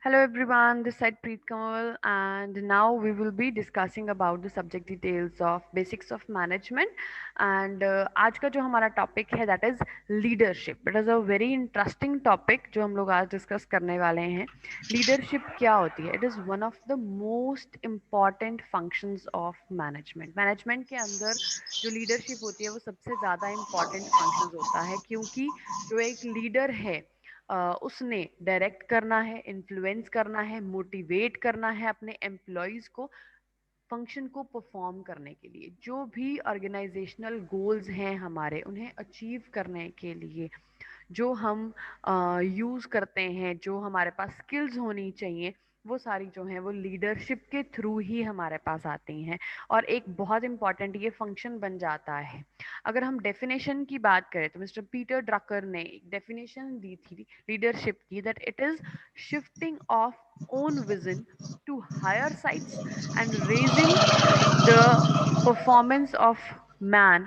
Hello everyone, this side Preet Kamal, and now we will be discussing about the subject details of basics of management. And आज का जो हमारा topic है that is leadership. It is a very interesting topic जो हम लोग आज discuss करने वाले हैं. Leadership क्या होती है? It is one of the most important functions of management. Management के अंदर जो leadership होती है वो सबसे ज़्यादा important functions होता है क्योंकि जो एक leader है उसने डायरेक्ट करना है, इन्फ्लुएंस करना है, मोटिवेट करना है अपने एम्प्लॉयज को फंक्शन को परफॉर्म करने के लिए। जो भी ऑर्गेनाइजेशनल गोल्स हैं हमारे, उन्हें अचीव करने के लिए जो हम यूज़ करते हैं, जो हमारे पास स्किल्स होनी चाहिए, वो सारी जो हैं वो लीडरशिप के थ्रू ही हमारे पास आती हैं और एक बहुत इंपॉर्टेंट ये फंक्शन बन जाता है। अगर हम डेफिनेशन की बात करें तो मिस्टर पीटर ड्रकर ने एक डेफिनेशन दी थी लीडरशिप की, that it is shifting of own vision to higher sights and raising the performance of man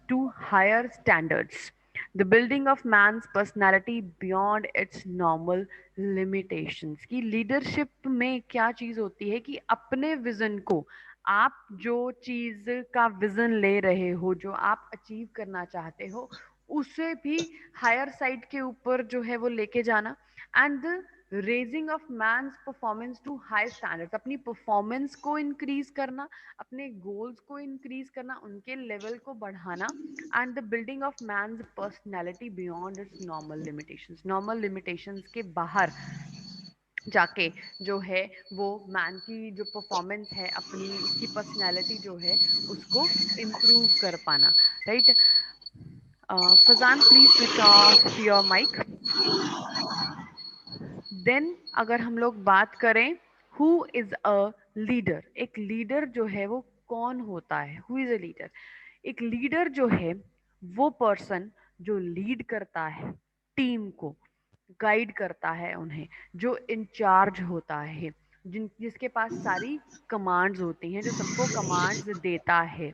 to higher standards, the building of man's personality beyond its normal limitations. की leadership में क्या चीज होती है कि अपने विजन को, आप जो चीज का विजन ले रहे हो, जो आप अचीव करना चाहते हो, उसे भी हायर साइड के ऊपर जो है वो लेके जाना, and the raising of man's performance to high standards, अपनी परफॉर्मेंस को इंक्रीज करना, अपने गोल्स को इंक्रीज करना, उनके लेवल को बढ़ाना, and the building of man's personality beyond its normal limitations, normal limitations के बाहर जाके जो है वो मैन की जो परफॉर्मेंस है, अपनी उसकी पर्सनैलिटी जो है उसको इम्प्रूव कर पाना। Right, Fazan please switch off your mic. Then अगर हम लोग बात करें हु इज अ लीडर, एक लीडर जो है वो कौन होता है? Who is a leader? एक लीडर जो है वो पर्सन जो लीड करता है टीम को, गाइड करता है उन्हें, जो इंचार्ज होता है, जिसके पास सारी कमांड्स होती हैं, जो सबको कमांड्स देता है,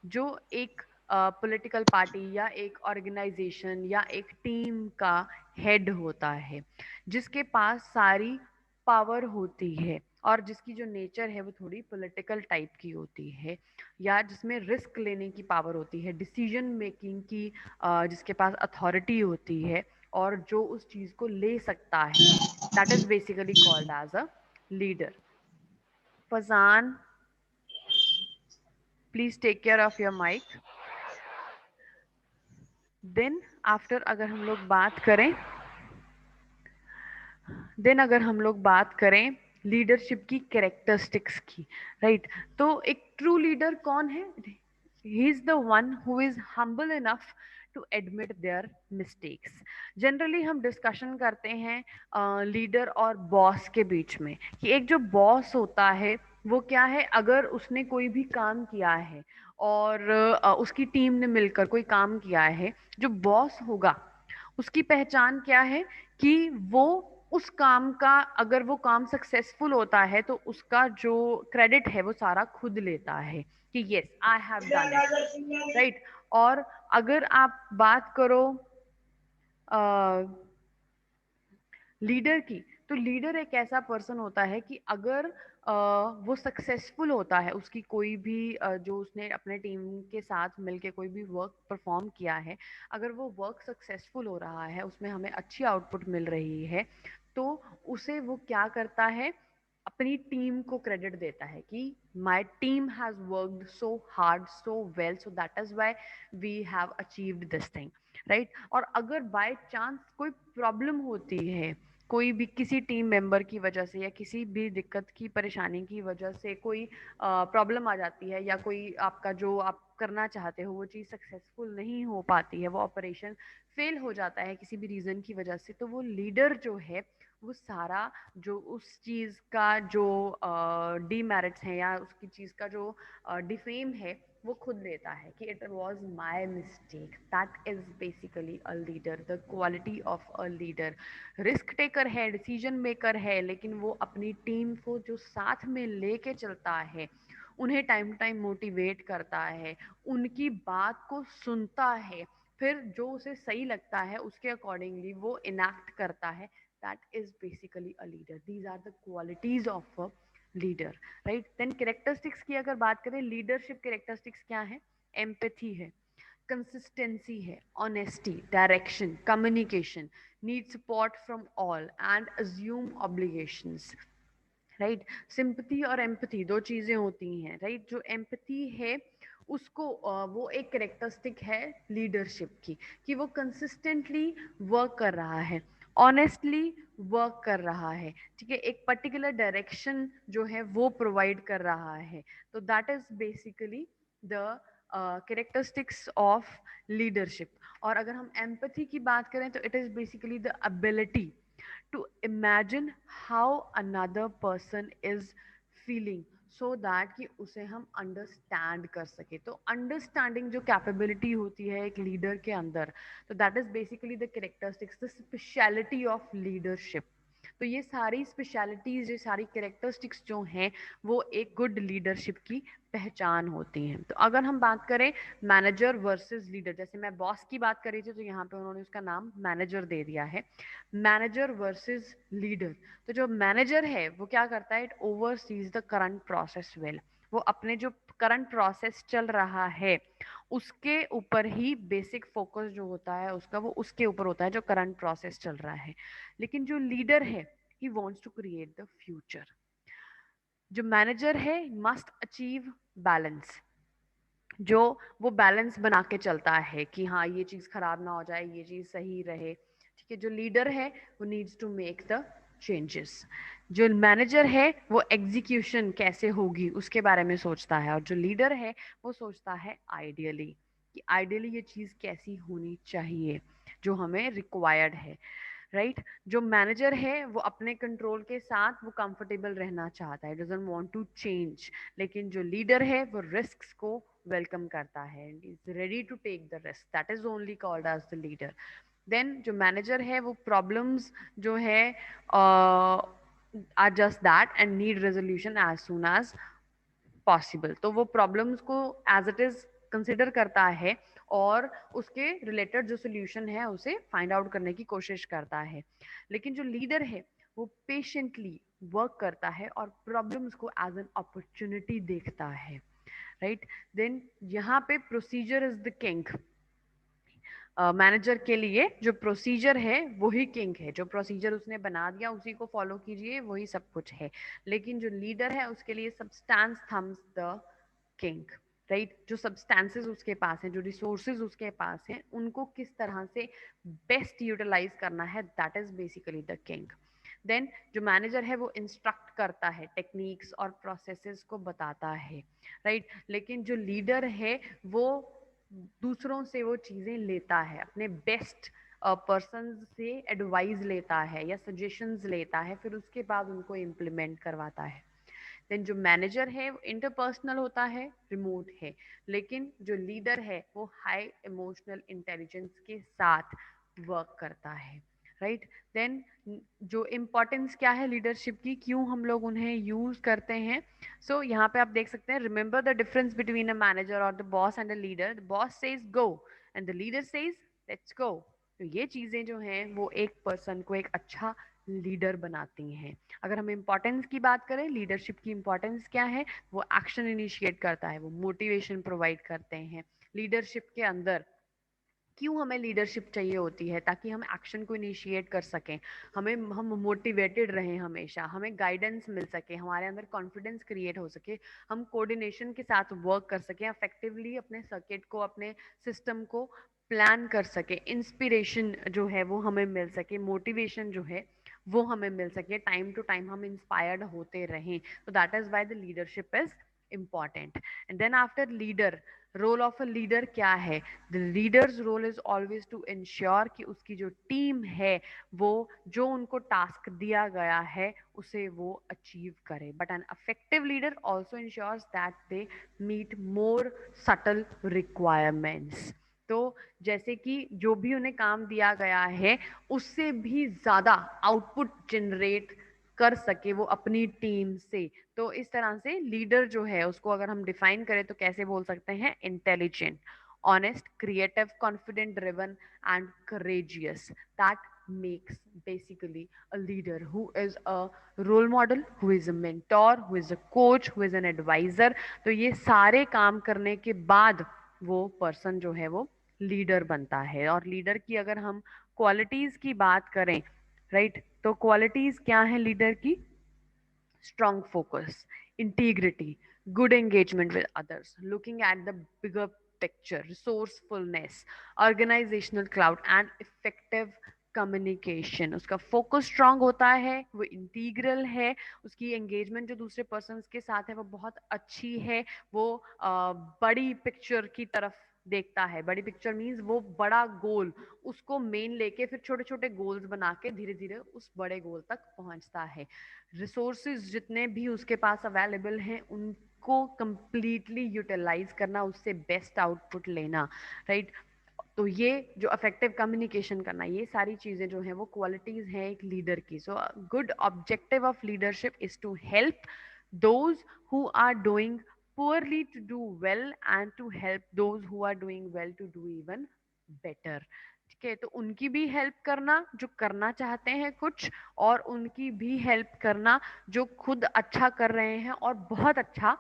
जो एक पॉलिटिकल पार्टी या एक ऑर्गेनाइजेशन या एक टीम का हेड होता है, जिसके पास सारी पावर होती है और जिसकी जो नेचर है वो थोड़ी पॉलिटिकल टाइप की होती है, या जिसमें रिस्क लेने की पावर होती है, डिसीजन मेकिंग की जिसके पास अथॉरिटी होती है और जो उस चीज को ले सकता है, that is basically called as a leader. Fazan please take care of your mic. Then after अगर हम लोग बात करें लीडरशिप की कैरेक्टरिस्टिक्स की, राइट, तो एक ट्रू लीडर कौन है? He is the one who is humble enough to admit their mistakes. Generally हम डिस्कशन करते हैं लीडर और बॉस के बीच में कि एक जो बॉस होता है वो क्या है, अगर उसने कोई भी काम किया है और उसकी टीम ने मिलकर कोई काम किया है, जो बॉस होगा उसकी पहचान क्या है कि वो उस काम का, अगर वो काम सक्सेसफुल होता है तो उसका जो क्रेडिट है वो सारा खुद लेता है कि yes I have done it, right. और अगर आप बात करो लीडर की, तो लीडर एक ऐसा पर्सन होता है कि अगर वो सक्सेसफुल होता है, उसकी कोई भी जो उसने अपने टीम के साथ मिलके कोई भी वर्क परफॉर्म किया है, अगर वो वर्क सक्सेसफुल हो रहा है, उसमें हमें अच्छी आउटपुट मिल रही है, तो उसे वो क्या करता है, अपनी टीम को क्रेडिट देता है कि my team has worked so hard so well so that is why we have achieved this thing, right. और अगर बाय चांस कोई प्रॉब्लम होती है, कोई भी किसी टीम मेंबर की वजह से या किसी भी दिक्कत की परेशानी की वजह से कोई प्रॉब्लम आ जाती है, या कोई आपका जो आप करना चाहते हो वो चीज़ सक्सेसफुल नहीं हो पाती है, वो ऑपरेशन फेल हो जाता है किसी भी रीज़न की वजह से, तो वो लीडर जो है वो सारा जो उस चीज़ का जो डीमेरिट्स हैं या उसकी चीज़ का जो डिफेम है वो खुद लेता है कि it was my mistake. That is basically a leader, the quality of a leader. Risk taker है, डिसीजन मेकर है, लेकिन वो अपनी टीम को जो साथ में लेके चलता है, उन्हें टाइम टू टाइम मोटिवेट करता है, उनकी बात को सुनता है, फिर जो उसे सही लगता है उसके अकॉर्डिंगली वो इनैक्ट करता है। that is basically a leader. These are the qualities of a leader, right? Then characteristics की अगर बात करें, leadership characteristics क्या है? Empathy है, consistency है, honesty, direction, communication, need support from all and assume obligations, right? Sympathy और empathy दो चीजें होती हैं, राइट? जो एम्पथी है उसको वो एक करेक्टरिस्टिक है लीडरशिप की, कि वो कंसिस्टेंटली वर्क कर रहा है, ऑनेस्टली वर्क कर रहा है, ठीक है, एक पर्टिकुलर डायरेक्शन जो है वो प्रोवाइड कर रहा है। तो that is basically the characteristics of leadership. और अगर हम एम्पथी की बात करें तो it is basically the ability to imagine how another person is feeling so that कि उसे हम अंडरस्टैंड कर सके। तो अंडरस्टैंडिंग जो कैपेबिलिटी होती है एक लीडर के अंदर, तो that is basically the characteristics, the speciality of leadership. तो ये सारी स्पेशलिटीज, ये सारी कैरेक्टरिस्टिक्स जो हैं वो एक गुड लीडरशिप की पहचान होती हैं। तो अगर हम बात करें मैनेजर वर्सेस लीडर, जैसे मैं बॉस की बात कर रही थी तो यहाँ पे उन्होंने उसका नाम मैनेजर दे दिया है, मैनेजर वर्सेस लीडर। तो जो मैनेजर है वो क्या करता है? It overseas the current process well. वो अपने जो करंट प्रोसेस चल रहा है उसके ऊपर ही बेसिक फोकस जो होता है उसका, वो उसके ऊपर होता है जो करंट प्रोसेस चल रहा है। लेकिन जो लीडर है, he wants to create the future. जो मैनेजर है मस्ट अचीव बैलेंस, जो वो बैलेंस बना के चलता है कि हाँ ये चीज खराब ना हो जाए, ये चीज सही रहे, ठीक है। जो लीडर है वो needs to make the changes. जो मैनेजर है वो एग्जीक्यूशन कैसे होगी उसके बारे में सोचता है, और जो लीडर है वो सोचता है आइडियली, कि आइडियली ये चीज कैसी होनी चाहिए जो हमें रिक्वायर्ड है, राइट? जो मैनेजर है वो अपने कंट्रोल के साथ वो कंफर्टेबल रहना चाहता है, डजंट वांट टू चेंज। लेकिन जो लीडर है वो रिस्क्स को वेलकम करता है, is ready to take the risk, that is only called as the leader. Then जो मैनेजर है वो प्रॉब्लम्स जो है are just that and need resolution as soon as possible. तो वो प्रॉब्लम्स को एज इट इज कंसिडर करता है और उसके रिलेटेड जो सोल्यूशन है उसे फाइंड आउट करने की कोशिश करता है। लेकिन जो लीडर है वो पेशेंटली वर्क करता है और प्रॉब्लम्स को एज एन अपॉर्चुनिटी देखता है, राइट? देन यहाँ पे procedure is the king. Manager के लिए जो प्रोसीजर है वही किंग है, जो प्रोसीजर उसने बना दिया उसी को फॉलो कीजिए, वही सब कुछ है। लेकिन जो लीडर है उसके लिए substance thumbs the king, right? जो सब्सटेंसेस उसके पास हैं, जो रिसोर्सेज उसके पास हैं, उनको किस तरह से बेस्ट यूटिलाइज करना है, that is basically the king. Then जो मैनेजर है वो इंस्ट्रक्ट करता है, टेक्निक्स और प्रोसेसेस को बताता है, राइट? लेकिन जो लीडर है वो दूसरों से वो चीजें लेता है, अपने बेस्ट पर्सन से एडवाइस लेता है या सजेशंस लेता है, फिर उसके बाद उनको इम्प्लीमेंट करवाता है। देन जो मैनेजर है वो इंटरपर्सनल होता है, रिमोट है। लेकिन जो लीडर है वो हाई इमोशनल इंटेलिजेंस के साथ वर्क करता है, राइट? देन जो इम्पोर्टेंस क्या है लीडरशिप की, क्यों हम लोग उन्हें यूज करते हैं? सो यहाँ पे आप देख सकते हैं, remember the difference between a manager और the boss and a leader. The boss says go and the leader says let's go. तो ये चीजें जो हैं वो एक पर्सन को एक अच्छा लीडर बनाती हैं। अगर हम इम्पोर्टेंस की बात करें, लीडरशिप की इम्पोर्टेंस क्या है? वो एक्शन इनिशिएट करता है, वो मोटिवेशन प्रोवाइड करते हैं। लीडरशिप के अंदर क्यों हमें लीडरशिप चाहिए होती है? ताकि हम एक्शन को इनिशिएट कर सकें, हम मोटिवेटेड रहें, हमेशा हमें गाइडेंस मिल सके, हमारे अंदर कॉन्फिडेंस क्रिएट हो सके, हम कोऑर्डिनेशन के साथ वर्क कर सकें, इफेक्टिवली अपने सर्किट को, अपने सिस्टम को प्लान कर सके, इंस्पिरेशन जो है वो हमें मिल सके, मोटिवेशन जो है वो हमें मिल सके, टाइम टू टाइम हम इंस्पायर्ड होते रहें। तो that is why the leadership is important. And then after leader, role of a leader क्या है? The leader's role is always to ensure कि उसकी जो टीम है वो जो उनको टास्क दिया गया है उसे वो अचीव करे। But an effective leader also ensures that they meet more subtle requirements. तो जैसे कि जो भी उन्हें काम दिया गया है उससे भी ज्यादा आउटपुट जनरेट कर सके वो अपनी टीम से। तो इस तरह से लीडर जो है उसको अगर हम डिफाइन करें तो कैसे बोल सकते हैं? Intelligent, honest, creative, confident, driven and courageous, that makes basically a leader who is a role model, who is a mentor, who is a coach, who is an advisor. तो ये सारे काम करने के बाद वो पर्सन जो है वो लीडर बनता है। और लीडर की अगर हम क्वालिटीज की बात करें, राइट, तो क्वालिटीज क्या है लीडर की? strong focus, integrity, good engagement with others, looking at the bigger picture, resourcefulness, organizational cloud and effective communication. उसका फोकस स्ट्रांग होता है, वो इंटीग्रल है, उसकी एंगेजमेंट जो दूसरे पर्सन के साथ है वो बहुत अच्छी है, वो बड़ी पिक्चर की तरफ देखता है। बड़ी पिक्चर मीन्स वो बड़ा गोल, उसको मेन लेके फिर छोटे छोटे गोल्स बना के धीरे धीरे उस बड़े गोल तक पहुंचता है। रिसोर्सेज जितने भी उसके पास अवेलेबल हैं उनको कंप्लीटली यूटिलाइज करना, उससे बेस्ट आउटपुट लेना, राइट। तो ये जो इफेक्टिव कम्युनिकेशन करना, ये सारी चीजें जो हैं वो क्वालिटीज हैं एक लीडर की। So good objective of leadership is to help those who are doing poorly to do well and to help those who are doing well to do even better। ठीक है, तो उनकी भी हेल्प करना जो करना चाहते हैं कुछ, और उनकी भी हेल्प करना जो खुद अच्छा कर रहे हैं और बहुत अच्छा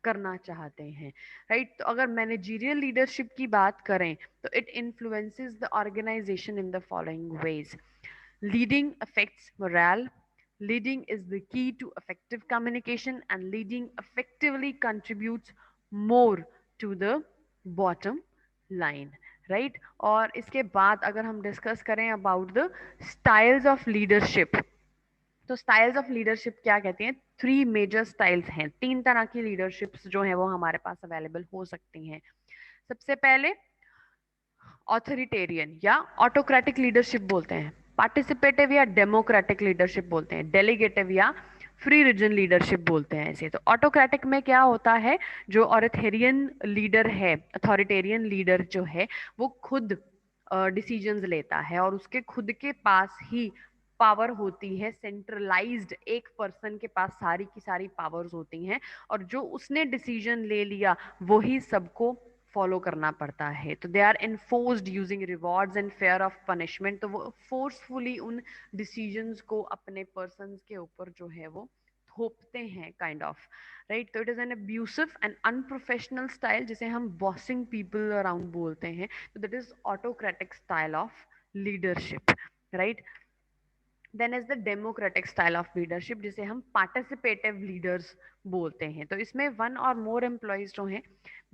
करना चाहते हैं, राइट। तो अगर मैनेजरियल लीडरशिप की बात करें तो it influences the organisation in the following ways. Leading affects morale, leading is the key to effective communication and leading effectively contributes more to the bottom line, right। और इसके बाद अगर हम डिस्कस करें about the styles of leadership, तो styles of leadership क्या कहती हैं? थ्री मेजर स्टाइल्स हैं, तीन तरह की लीडरशिप्स जो है वो हमारे पास अवेलेबल हो सकती हैं। सबसे पहले ऑथोरिटेरियन या ऑटोक्रेटिक लीडरशिप बोलते हैं, पार्टिसिपेटिव या डेमोक्रेटिक लीडरशिप बोलते हैं, डेलीगेटिव या फ्री रीजन लीडरशिप बोलते हैं ऐसे। तो ऑटोक्रेटिक में क्या होता है, जो ऑथोरिटेरियन लीडर है, अथॉरिटेरियन लीडर जो है वो खुद डिसीजंस लेता है और उसके खुद के पास ही पावर होती है, सेंट्रलाइज्ड एक पर्सन के पास सारी की सारी पावर्स होती हैं, और जो उसने डिसीजन ले लिया वही सबको फॉलो करना पड़ता है। तो they are enforced using rewards and fear of punishment. तो वो फोर्सफुली उन डिसीजंस को अपने पर्सन के ऊपर जो है वो थोपते हैं, काइंड ऑफ, राइट। तो it is an abusive and unprofessional style जिसे हम बॉसिंग पीपल अराउंड बोलते हैं। तो that is autocratic style of leadership, right. Then is the democratic style of leadership जिसे हम पार्टिसिपेटिव लीडर्स बोलते हैं। तो इसमें वन और मोर एम्प्लॉयज जो हैं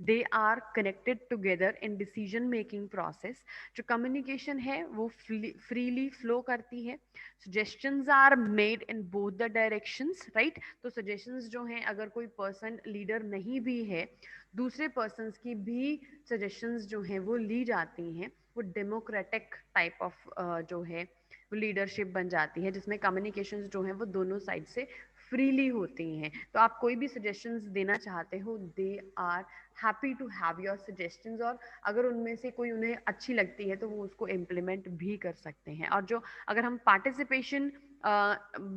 they are connected together in decision making process. जो कम्युनिकेशन है वो फ्रीली फ्लो करती है, suggestions are made in both the directions, right. तो सजेशंस जो हैं, अगर कोई पर्सन लीडर नहीं भी है, दूसरे पर्सन की भी सजेशंस जो हैं वो ली जाती हैं। वो डेमोक्रेटिक टाइप ऑफ जो है लीडरशिप बन जाती है, जिसमें कम्युनिकेशंस जो हैं वो दोनों साइड से फ्रीली होती हैं। तो आप कोई भी सजेशंस देना चाहते हो, they are happy to have your suggestions, और अगर उनमें से कोई उन्हें अच्छी लगती है तो वो उसको इम्प्लीमेंट भी कर सकते हैं। और जो अगर हम पार्टिसिपेशन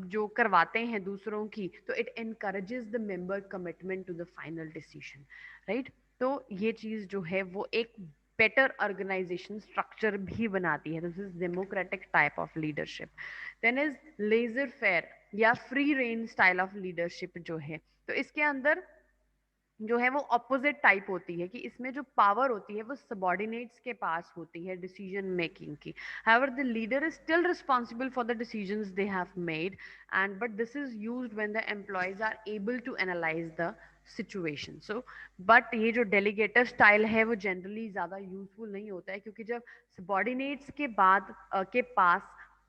जो करवाते हैं दूसरों की, तो it encourages the member commitment to the final decision, right. तो ये चीज जो है वो एक बेटर ऑर्गेनाइजेशन स्ट्रक्चर भी बनाती है। This is democratic type of leadership. Then is laissez faire या free rein style of leadership जो है, तो इसके अंदर जो है वो ऑपोजिट टाइप होती है कि इसमें जो पावर होती है वो सबॉर्डिनेट्स के पास होती है डिसीजन मेकिंग की। However the leader is still responsible for the decisions they have made, and but this is used when the employees are able to analyse the situation. So but ये जो delegator style है वो generally ज्यादा useful नहीं होता है, क्योंकि जब सबॉर्डिनेट्स के बाद के पास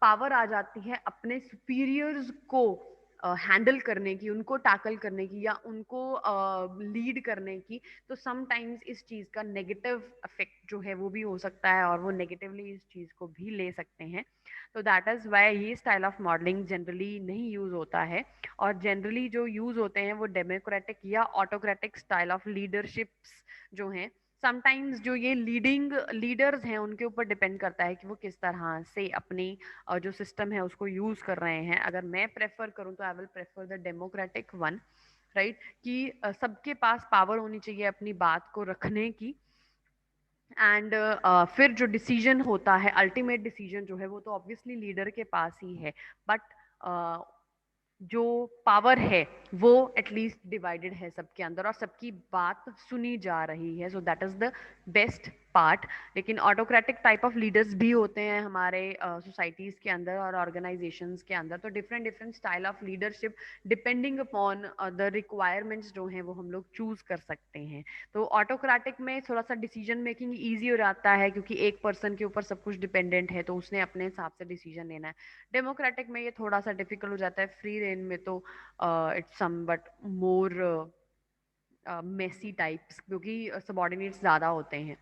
पावर आ जाती है अपने सुपीरियर्स को हैंडल करने की, उनको टैकल करने की या उनको लीड करने की, तो समटाइम्स इस चीज का नेगेटिव इफेक्ट जो है वो भी हो सकता है और वो नेगेटिवली इस चीज को भी ले सकते हैं। तो दैट इज वाई ये स्टाइल ऑफ मॉडलिंग जनरली नहीं यूज होता है, और जनरली जो यूज होते हैं वो डेमोक्रेटिक या ऑटोक्रेटिक स्टाइल ऑफ लीडरशिप्स जो हैं। समटाइम्स जो ये लीडिंग लीडर्स हैं उनके ऊपर डिपेंड करता है कि वो किस तरह से अपनी जो सिस्टम है उसको यूज कर रहे हैं। अगर मैं प्रेफर करूं तो I will prefer the democratic one, right, कि सबके पास पावर होनी चाहिए अपनी बात को रखने की, एंड फिर जो डिसीजन होता है, अल्टीमेट डिसीजन जो है वो तो ऑब्वियसली लीडर के पास ही है, बट जो पावर है वो एटलीस्ट डिवाइडेड है सबके अंदर और सबकी बात सुनी जा रही है, सो that is the best part. लेकिन ऑटोक्रेटिक टाइप ऑफ लीडर्स भी होते हैं हमारे सोसाइटीज के अंदर और ऑर्गेनाइजेशंस के अंदर, तो different different style of leadership depending upon the requirements जो हैं वो हम लोग चूज कर सकते हैं। तो ऑटोक्रेटिक में थोड़ा सा डिसीजन मेकिंग ईजी हो जाता है क्योंकि एक पर्सन के ऊपर सब कुछ डिपेंडेंट है, तो उसने अपने हिसाब से डिसीजन लेना है। डेमोक्रेटिक में ये थोड़ा सा डिफिकल्ट हो जाता है, फ्री रेन में तो it's some but more messy types क्योंकि सबॉर्डिनेट्स ज़्यादा होते हैं,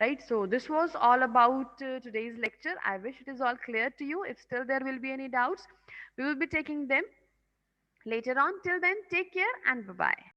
right? So this was all about today's lecture. I wish it is all clear to you. If still there will be any doubts, we will be taking them later on. Till then, take care and bye bye.